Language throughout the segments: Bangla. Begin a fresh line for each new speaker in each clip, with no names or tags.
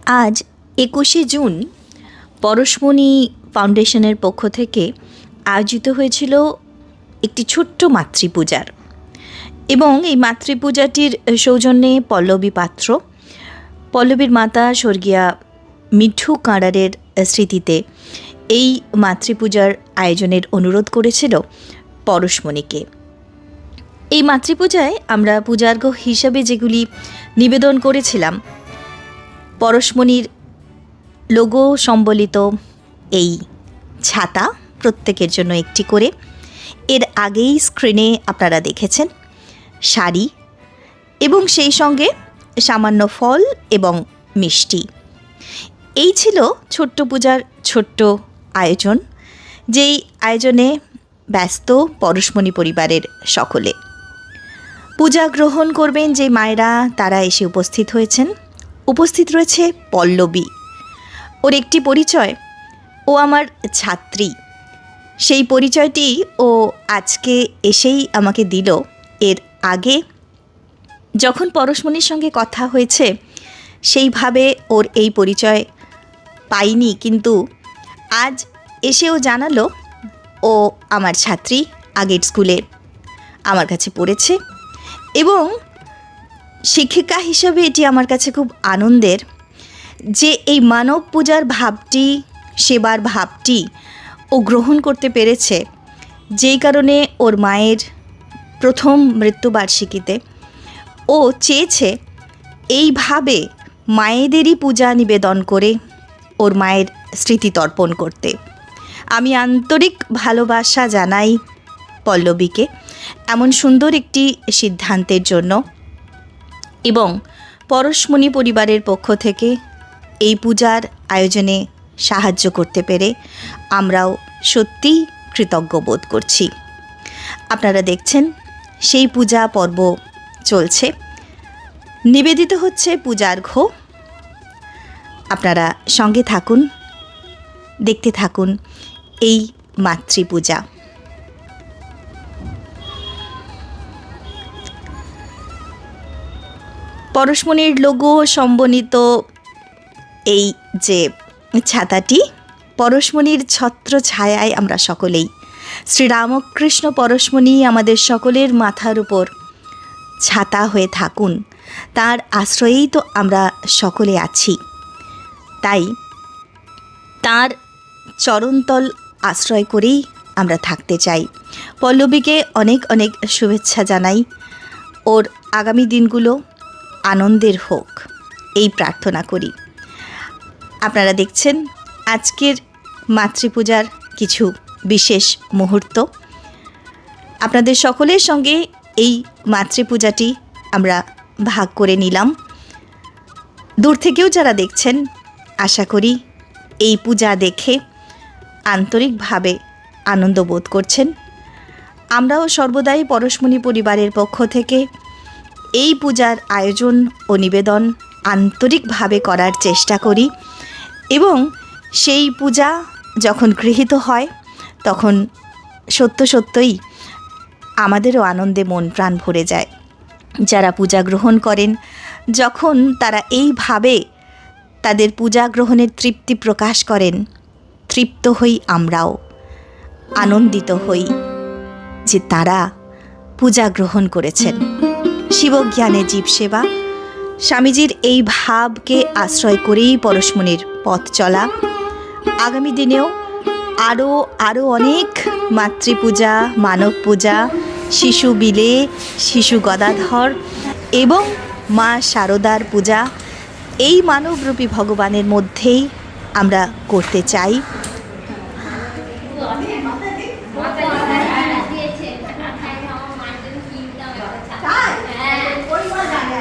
আজ ২১শে জুন পরশমণি ফাউন্ডেশনের পক্ষ থেকে আয়োজিত হয়েছিল একটি ছোট্ট মাতৃপূজার, এবং এই মাতৃপূজাটির সৌজন্যে পল্লবী পাত্র, পল্লবীর মাতা স্বর্গীয়া মিঠু কাঁড়ারের স্মৃতিতে এই মাতৃপূজার আয়োজনের অনুরোধ করেছিল পরশমণিকে। এই মাতৃপূজায় আমরা পূজার্ঘ্য হিসাবে যেগুলি নিবেদন করেছিলাম, পরশমণির লোগো সম্বলিত এই ছাতা, প্রত্যেকের জন্য একটি করে। এর আগেই স্ক্রিনে আপনারা দেখেছেন শাড়ি, এবং সেই সঙ্গে সামান্য ফল এবং মিষ্টি। এই ছিল ছোট্ট পূজার ছোট্ট আয়োজন, যেই আয়োজনে ব্যস্ত পরশমণি পরিবারের সকলে। পূজা গ্রহণ করবেন যে মায়েরা, তারা এসে উপস্থিত হয়েছেন। উপস্থিত রয়েছে পল্লবী। ওর একটি পরিচয়, ও আমার ছাত্রী। সেই পরিচয়টি ও আজকে এসেই আমাকে দিল। এর আগে যখন পরশমণির সঙ্গে কথা হয়েছে, সেইভাবে ওর এই পরিচয় পাইনি, কিন্তু আজ এসেও জানালো ও আমার ছাত্রী, আগের স্কুলে আমার কাছে পড়েছে, এবং শিক্ষিকা হিসাবে এটি আমার কাছে খুব আনন্দের যে এই মানব পূজার ভাবটি, সেবার ভাবটি ও গ্রহণ করতে পেরেছে। যেই কারণে ওর মায়ের প্রথম মৃত্যুবার্ষিকীতে ও চেয়েছে এইভাবে মায়েদেরই পূজা নিবেদন করে ওর মায়ের স্মৃতি তর্পণ করতে। আমি আন্তরিক ভালোবাসা জানাই পল্লবীকে এমন সুন্দর একটি সিদ্ধান্তের জন্য, এবং পরশমণি পরিবারের পক্ষ থেকে এই পূজার আয়োজনে সাহায্য করতে পেরে আমরাও সত্যিই কৃতজ্ঞ বোধ করছি। আপনারা দেখছেন সেই পূজা পর্ব চলছে, নিবেদিত হচ্ছে পূজার্ঘ্য। আপনারা সঙ্গে থাকুন, দেখতে থাকুন এই মাতৃপূজা। পরশমণির লোগো সম্বলিত এই যে ছাতাটি, পরশমণির ছত্র ছায়ায় আমরা সকলেই, শ্রীরামকৃষ্ণ পরশমণি আমাদের সকলের মাথার উপর ছাতা হয়ে থাকুন, তার আশ্রয়েই তো আমরা সকলে আছি। তাই তার চরণতল আশ্রয় করেই আমরা থাকতে চাই। পল্লবীকে অনেক অনেক শুভেচ্ছা জানাই। ওর আগামী দিনগুলো আনন্দের হোক, এই প্রার্থনা করি। আপনারা দেখছেন আজকের মাতৃপূজার কিছু বিশেষ মুহূর্ত। আপনাদের সকলের সঙ্গে এই মাতৃপূজাটি আমরা ভাগ করে নিলাম। দূর থেকেও যারা দেখছেন, আশা করি এই পূজা দেখে আন্তরিকভাবে আনন্দ বোধ করছেন। আমরাও সর্বদাই পরশমণি পরিবারের পক্ষ থেকে এই পূজার আয়োজন ও নিবেদন আন্তরিকভাবে করার চেষ্টা করি, এবং সেই পূজা যখন গৃহীত হয় তখন সত্যই আমাদেরও আনন্দে মন প্রাণ ভরে যায়। যারা পূজা গ্রহণ করেন, যখন তারা এইভাবে তাদের পূজা গ্রহণের তৃপ্তি প্রকাশ করেন, তৃপ্ত হই আমরাও, আনন্দিত হই যে তারা পূজা গ্রহণ করেছেন। শিবজ্ঞানে জীবসেবা, স্বামীজির এই ভাবকে আশ্রয় করেই পরশমণির পথ চলা। আগামী দিনেও আরও অনেক মাতৃপূজা, মানব পূজা, শিশু বিলে, শিশু গদাধর এবং মা শারদার পূজা এই মানবরূপী ভগবানের মধ্যেই আমরা করতে চাই।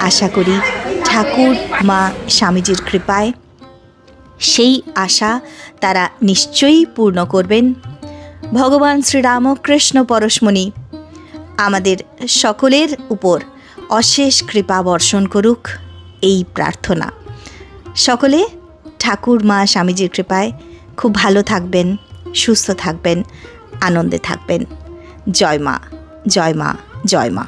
আশা করি ঠাকুর মা স্বামীজির কৃপায় সেই আশা তারা নিশ্চয়ই পূর্ণ করবেন। ভগবান শ্রীরামকৃষ্ণ পরশমণি আমাদের সকলের উপর অশেষ কৃপা বর্ষণ করুক, এই প্রার্থনা। সকলে ঠাকুর মা স্বামীজির কৃপায় খুব ভালো থাকবেন, সুস্থ থাকবেন, আনন্দে থাকবেন। জয় মা, জয় মা, জয় মা।